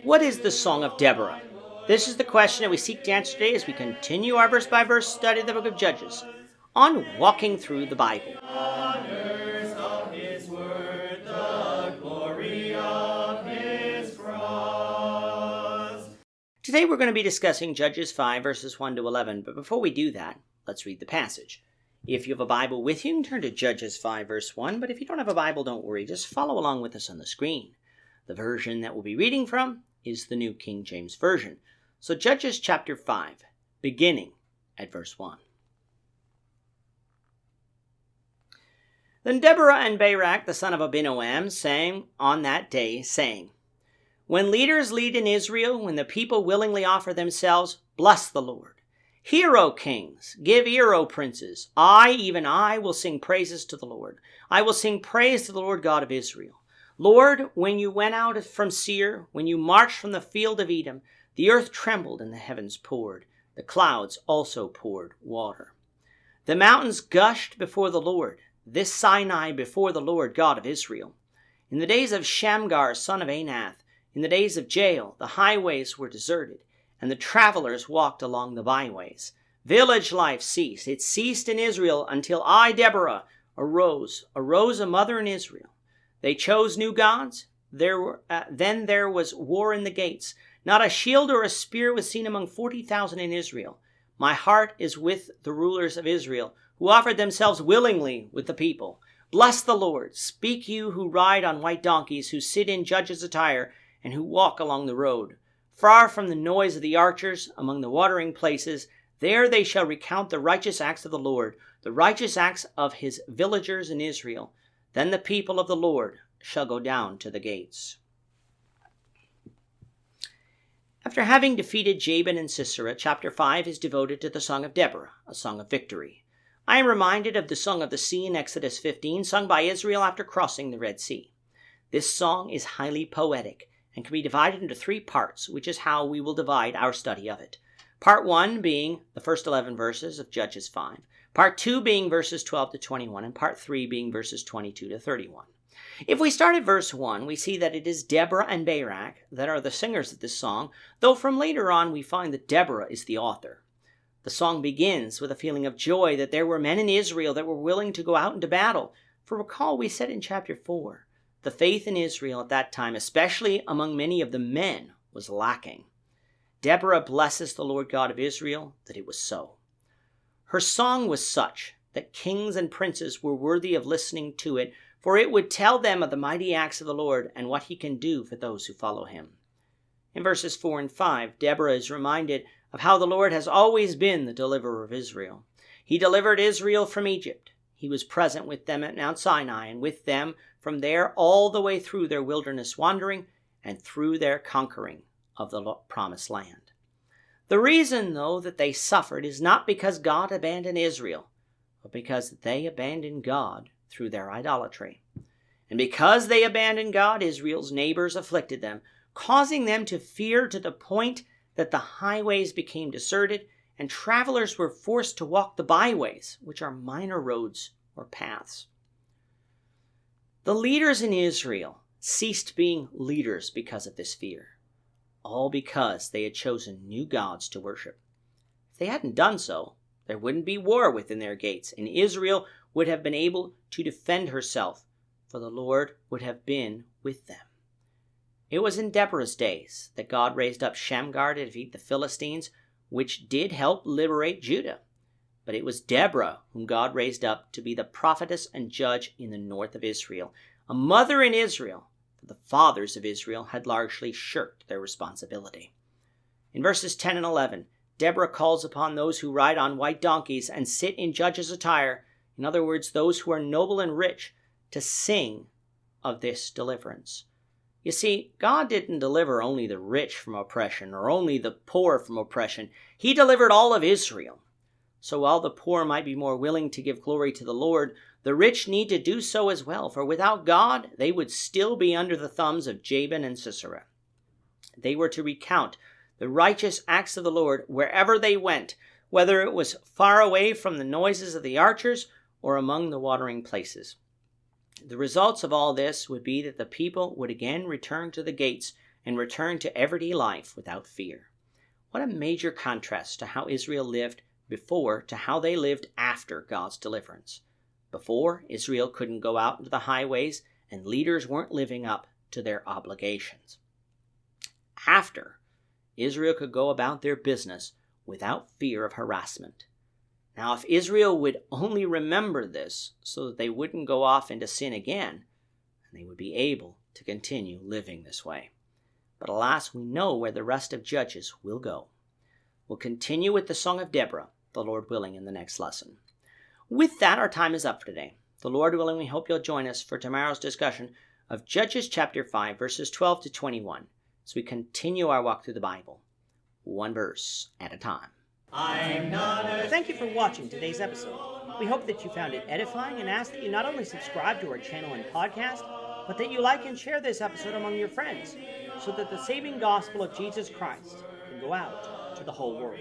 What is the Song of Deborah? This is the question that we seek to answer today as we continue our verse-by-verse study of the book of Judges on Walking Through the Bible. Today we're going to be discussing Judges 5 verses 1 to 11, but before we do that, let's read the passage. If you have a Bible with you, you can turn to Judges 5 verse 1, but if you don't have a Bible, don't worry, just follow along with us on the screen. The version that we'll be reading from is the New King James Version. So Judges chapter 5, beginning at verse 1. Then Deborah and Barak, the son of Abinoam, sang on that day, saying, When leaders lead in Israel, when the people willingly offer themselves, bless the Lord. Hear, O kings, give ear, O princes. I, even I, will sing praises to the Lord. I will sing praise to the Lord God of Israel. Lord, when you went out from Seir, when you marched from the field of Edom, the earth trembled and the heavens poured. The clouds also poured water. The mountains gushed before the Lord, this Sinai before the Lord God of Israel. In the days of Shamgar, son of Anath, in the days of Jael, the highways were deserted, and the travelers walked along the byways. Village life ceased. It ceased in Israel until I, Deborah, arose a mother in Israel. They chose new gods. Then there was war in the gates. Not a shield or a spear was seen among 40,000 in Israel. My heart is with the rulers of Israel, who offered themselves willingly with the people. Bless the Lord. Speak you who ride on white donkeys, who sit in judges' attire, and who walk along the road. Far from the noise of the archers, among the watering places, there they shall recount the righteous acts of the Lord, the righteous acts of his villagers in Israel. Then the people of the Lord shall go down to the gates. After having defeated Jabin and Sisera, chapter 5 is devoted to the Song of Deborah, a song of victory. I am reminded of the Song of the Sea in Exodus 15, sung by Israel after crossing the Red Sea. This song is highly poetic and can be divided into 3 parts, which is how we will divide our study of it. Part 1 being the first 11 verses of Judges 5. Part 2 being verses 12 to 21, and Part 3 being verses 22 to 31. If we start at verse 1, we see that it is Deborah and Barak that are the singers of this song, though from later on we find that Deborah is the author. The song begins with a feeling of joy that there were men in Israel that were willing to go out into battle. For recall, we said in chapter 4, the faith in Israel at that time, especially among many of the men, was lacking. Deborah blesses the Lord God of Israel that it was so. Her song was such that kings and princes were worthy of listening to it, for it would tell them of the mighty acts of the Lord and what he can do for those who follow him. In verses 4 and 5, Deborah is reminded of how the Lord has always been the deliverer of Israel. He delivered Israel from Egypt. He was present with them at Mount Sinai and with them from there all the way through their wilderness wandering and through their conquering of the promised land. The reason, though, that they suffered is not because God abandoned Israel, but because they abandoned God through their idolatry. And because they abandoned God, Israel's neighbors afflicted them, causing them to fear to the point that the highways became deserted and travelers were forced to walk the byways, which are minor roads or paths. The leaders in Israel ceased being leaders because of this fear, all because they had chosen new gods to worship. If they hadn't done so, there wouldn't be war within their gates, and Israel would have been able to defend herself, for the Lord would have been with them. It was in Deborah's days that God raised up Shamgar to defeat the Philistines, which did help liberate Judah. But it was Deborah whom God raised up to be the prophetess and judge in the north of Israel, a mother in Israel, for the fathers of Israel had largely shirked their responsibility. In verses 10 and 11, Deborah calls upon those who ride on white donkeys and sit in judges' attire, in other words, those who are noble and rich, to sing of this deliverance. You see, God didn't deliver only the rich from oppression or only the poor from oppression. He delivered all of Israel. So while the poor might be more willing to give glory to the Lord, the rich need to do so as well, for without God, they would still be under the thumbs of Jabin and Sisera. They were to recount the righteous acts of the Lord wherever they went, whether it was far away from the noises of the archers or among the watering places. The results of all this would be that the people would again return to the gates and return to everyday life without fear. What a major contrast to how Israel lived before to how they lived after God's deliverance. Before, Israel couldn't go out into the highways and leaders weren't living up to their obligations. After, Israel could go about their business without fear of harassment. Now, if Israel would only remember this so that they wouldn't go off into sin again, they would be able to continue living this way. But alas, we know where the rest of Judges will go. We'll continue with the Song of Deborah, the Lord willing, in the next lesson. With that, our time is up for today. The Lord willing, we hope you'll join us for tomorrow's discussion of Judges chapter 5, verses 12 to 21, as we continue our walk through the Bible, one verse at a time. Thank you for watching today's episode. We hope that you found it edifying and ask that you not only subscribe to our channel and podcast, but that you like and share this episode among your friends, so that the saving gospel of Jesus Christ can go out to the whole world.